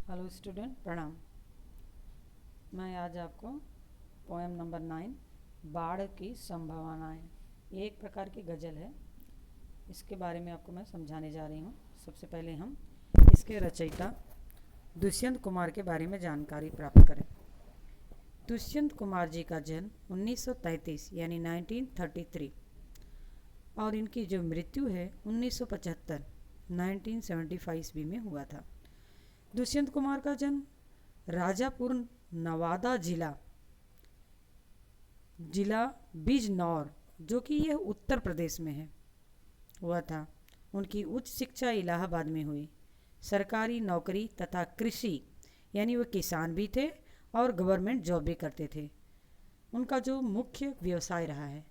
Hello student, प्रणाम। मैं आज आपको पोएम नंबर 9 बाढ़ की संभावनाएं, ये एक प्रकार की गज़ल है। इसके बारे में आपको मैं समझाने जा रही हूँ। सबसे पहले हम इसके रचयिता दुष्यंत कुमार के बारे में जानकारी प्राप्त करें। दुष्यंत कुमार जी का जन्म 1933 यानी 1933 और इनकी जो मृत्यु है 1975 1975 ईस्वी में हुआ था। दुष्यंत कुमार का जन्म राजापुर नवादा जिला बिजनौर, जो कि यह उत्तर प्रदेश में है, हुआ था। उनकी उच्च शिक्षा इलाहाबाद में हुई। सरकारी नौकरी तथा कृषि यानी वह किसान भी थे और गवर्नमेंट जॉब भी करते थे। उनका जो मुख्य व्यवसाय रहा है,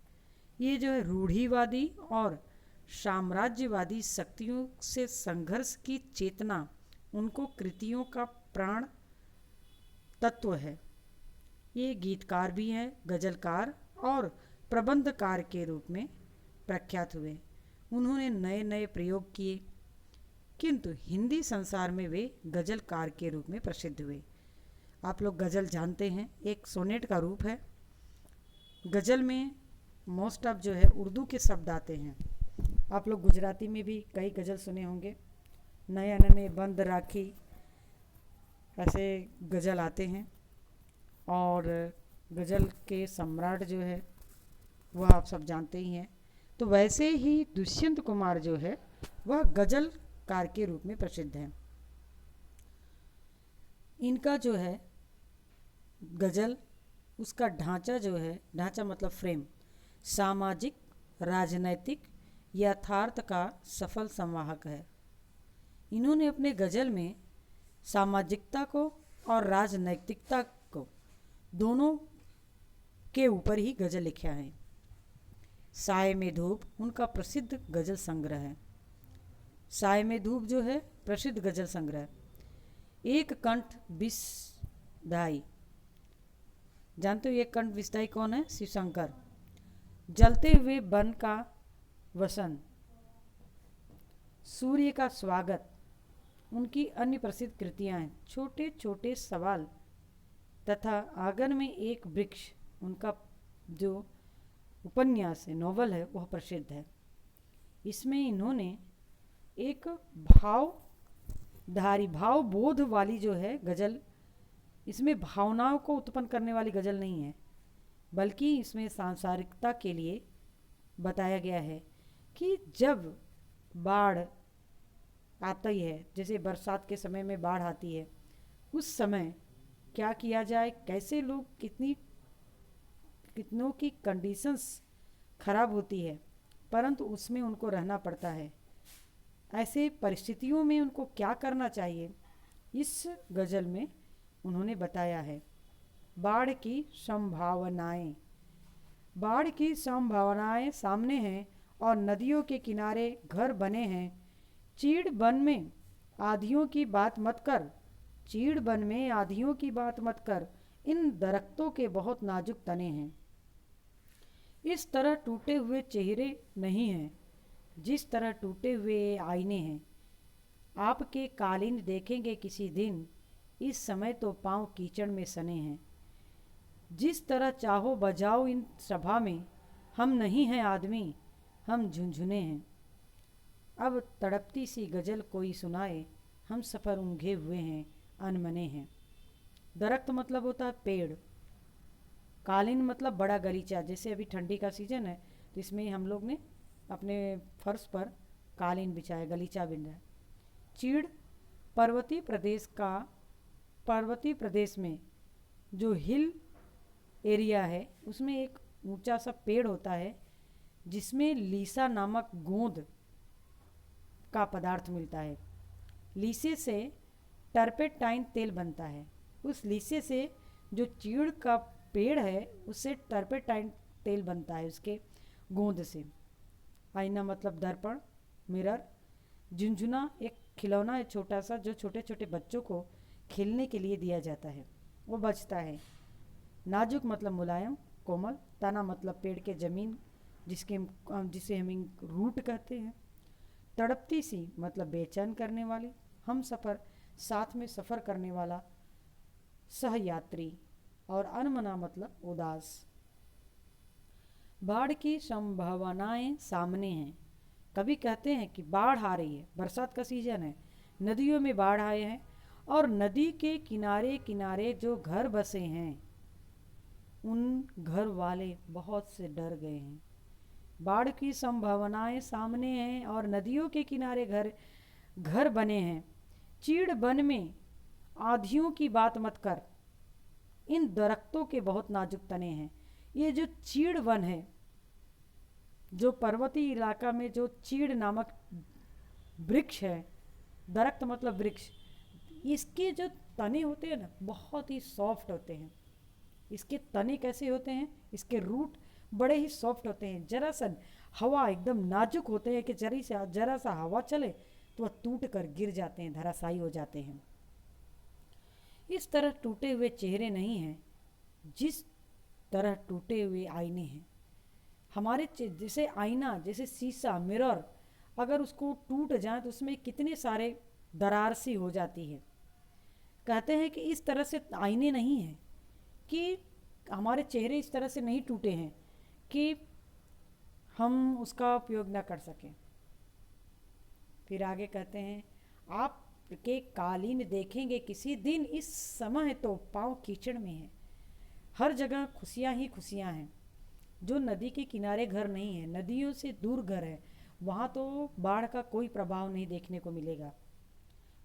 ये जो है रूढ़िवादी और साम्राज्यवादी शक्तियों से संघर्ष की चेतना उनको कृतियों का प्राण तत्व है। ये गीतकार भी हैं, गज़लकार और प्रबंधकार के रूप में प्रख्यात हुए। उन्होंने नए नए प्रयोग किए, किंतु हिंदी संसार में वे गज़लकार के रूप में प्रसिद्ध हुए। आप लोग गज़ल जानते हैं, एक सोनेट का रूप है। गज़ल में मोस्ट ऑफ जो है उर्दू के शब्द आते हैं। आप लोग गुजराती में भी कई गज़ल सुने होंगे। नए नए बंद राखी, ऐसे गज़ल आते हैं। और गज़ल के सम्राट जो है वह आप सब जानते ही हैं। तो वैसे ही दुष्यंत कुमार जो है वह गज़लकार के रूप में प्रसिद्ध हैं। इनका जो है गज़ल, उसका ढांचा जो है, ढांचा मतलब फ्रेम, सामाजिक राजनैतिक यथार्थ का सफल संवाहक है। इन्होंने अपने गज़ल में सामाजिकता को और राजनैतिकता को दोनों के ऊपर ही गज़ल लिखा है। साए में धूप उनका प्रसिद्ध गज़ल संग्रह है। साए में धूप जो है प्रसिद्ध गज़ल संग्रह। एक कंठ विषधाई, जानते हो एक कंठ विषधाई कौन है? शिव शंकर। जलते हुए वन का वसन, सूर्य का स्वागत, उनकी अन्य प्रसिद्ध कृतियाँ हैं। छोटे छोटे सवाल तथा आंगन में एक वृक्ष, उनका जो उपन्यास है, नोवेल है, वह प्रसिद्ध है। इसमें इन्होंने एक भाव बोध वाली जो है गज़ल, इसमें भावनाओं को उत्पन्न करने वाली गज़ल नहीं है, बल्कि इसमें सांसारिकता के लिए बताया गया है कि जब बाढ़ आती है, जैसे बरसात के समय में बाढ़ आती है, उस समय क्या किया जाए, कैसे लोग कितनों की कंडीशंस खराब होती है, परंतु उसमें उनको रहना पड़ता है। ऐसे परिस्थितियों में उनको क्या करना चाहिए, इस गज़ल में उन्होंने बताया है। बाढ़ की संभावनाएं, बाढ़ की संभावनाएं सामने हैं और नदियों के किनारे घर बने हैं। चीड़ बन में आधियों की बात मत कर, चीड़ बन में आधियों की बात मत कर, इन दरख्तों के बहुत नाजुक तने हैं। इस तरह टूटे हुए चेहरे नहीं हैं जिस तरह टूटे हुए आईने हैं। आपके कालीन देखेंगे किसी दिन, इस समय तो पाँव कीचड़ में सने हैं। जिस तरह चाहो बजाओ इन सभा में, हम नहीं हैं आदमी, हम झुनझुने हैं। अब तड़पती सी गज़ल कोई सुनाए, हम सफ़र ऊँघे हुए हैं, अनमने हैं। दरख्त मतलब होता है पेड़। कालीन मतलब बड़ा गलीचा, जैसे अभी ठंडी का सीज़न है तो इसमें हम लोग ने अपने फर्श पर कालीन बिछाया, गलीचा बिन रहा है। चीड़ पर्वतीय प्रदेश में जो हिल एरिया है, उसमें एक ऊंचा सा पेड़ होता है जिसमें लीसा नामक गोंद का पदार्थ मिलता है। लीसे से टर्पेटाइन तेल बनता है। उस लीसे से जो चीड़ का पेड़ है उससे टर्पेटाइन तेल बनता है, उसके गोंद से। आईना मतलब दर्पण, मिरर। झुनझुना एक खिलौना है छोटा सा, जो छोटे छोटे बच्चों को खेलने के लिए दिया जाता है, वो बचता है। नाजुक मतलब मुलायम, कोमल। तना मतलब पेड़ के ज़मीन, जिसे हम रूट कहते हैं। तड़पती सी मतलब बेचैन करने वाली। हम सफ़र साथ में सफ़र करने वाला सहयात्री, और अनमना मतलब उदास। बाढ़ की संभावनाएं सामने हैं। कभी कहते हैं कि बाढ़ आ रही है, बरसात का सीजन है, नदियों में बाढ़ आए हैं, और नदी के किनारे किनारे जो घर बसे हैं उन घर वाले बहुत से डर गए हैं। बाढ़ की संभावनाएं सामने हैं और नदियों के किनारे घर घर बने हैं। चीड़ वन में आधियों की बात मत कर, इन दरख्तों के बहुत नाजुक तने हैं। ये जो चीड़ वन है, जो पर्वतीय इलाका में जो चीड़ नामक वृक्ष है, दरख्त मतलब वृक्ष, इसके जो तने होते हैं ना बहुत ही सॉफ्ट होते हैं। इसके तने कैसे होते हैं, इसके रूट बड़े ही सॉफ्ट होते हैं। जरा सा हवा एकदम नाजुक होते हैं कि जरा सा हवा चले तो वह टूट कर गिर जाते हैं, धराशायी हो जाते हैं। इस तरह टूटे हुए चेहरे नहीं हैं जिस तरह टूटे हुए आईने हैं। हमारे जैसे आईना, जैसे शीशा, मिरर, अगर उसको टूट जाए तो उसमें कितने सारे दरार सी हो जाती है। कहते हैं कि इस तरह से आईने नहीं हैं, कि हमारे चेहरे इस तरह से नहीं टूटे हैं कि हम उसका उपयोग ना कर सकें। फिर आगे कहते हैं, आप के कालीन देखेंगे किसी दिन, इस समय तो पाँव कीचड़ में है। हर जगह खुशियाँ ही खुशियाँ हैं। जो नदी के किनारे घर नहीं है, नदियों से दूर घर है, वहाँ तो बाढ़ का कोई प्रभाव नहीं देखने को मिलेगा।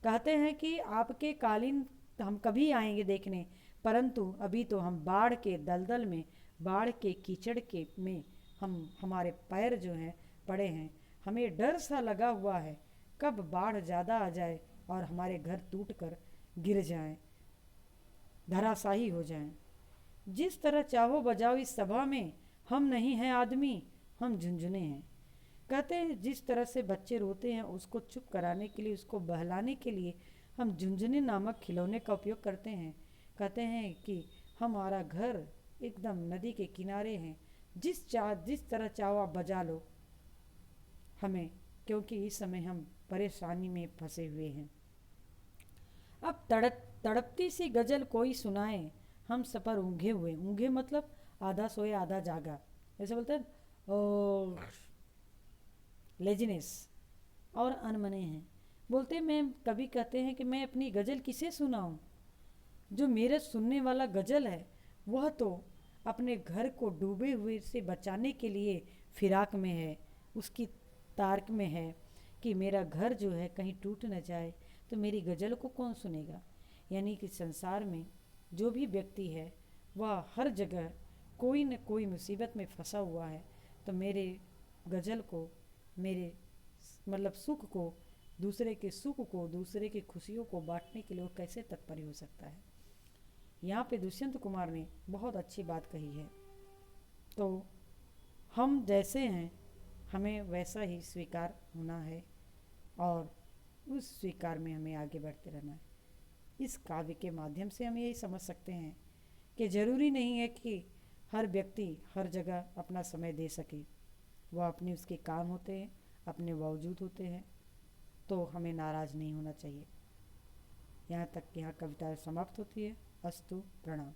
कहते हैं कि आपके कालीन हम कभी आएंगे देखने, परंतु अभी तो हम बाढ़ के दलदल में, बाढ़ के कीचड़ के में हमारे पैर जो हैं पड़े हैं। हमें डर सा लगा हुआ है कब बाढ़ ज़्यादा आ जाए और हमारे घर टूट कर गिर जाएं, धराशायी हो जाएं। जिस तरह चाहो बजाओ इस सभा में, हम नहीं हैं आदमी, हम झुंझुने हैं। कहते हैं जिस तरह से बच्चे रोते हैं उसको चुप कराने के लिए, उसको बहलाने के लिए हम झुंझुने नामक खिलौने का उपयोग करते हैं। कहते हैं कि हमारा घर एकदम नदी के किनारे है, जिस तरह चाहो आप बजा लो हमें, क्योंकि इस समय हम परेशानी में फंसे हुए हैं। अब तड़पती सी गजल कोई सुनाए, हम सफ़र ऊँघे हुए। ऊँघे मतलब आधा सोया आधा जागा, ऐसे बोलते हैं। ओ लेजिनेस और अनमने हैं। बोलते मैं कभी कहते हैं कि मैं अपनी गज़ल किसे सुनाऊं। जो मेरे सुनने वाला गज़ल है वह तो अपने घर को डूबे हुए से बचाने के लिए फिराक में है, उसकी ताक में है कि मेरा घर जो है कहीं टूट न जाए, तो मेरी गज़ल को कौन सुनेगा। यानी कि संसार में जो भी व्यक्ति है वह हर जगह कोई न कोई मुसीबत में फंसा हुआ है, तो मेरे गज़ल को, मेरे मतलब सुख को, दूसरे के सुख को, दूसरे की खुशियों को बांटने के लिए वो कैसे तत्पर हो सकता है। यहाँ पे दुष्यंत कुमार ने बहुत अच्छी बात कही है। तो हम जैसे हैं हमें वैसा ही स्वीकार होना है और उस स्वीकार में हमें आगे बढ़ते रहना है। इस काव्य के माध्यम से हम यही समझ सकते हैं कि ज़रूरी नहीं है कि हर व्यक्ति हर जगह अपना समय दे सके। वह अपने उसके काम होते हैं, अपने बावजूद होते हैं, तो हमें नाराज़ नहीं होना चाहिए। यहाँ तक कि यहाँ कविता समाप्त होती है। अस्तु, प्रणाम।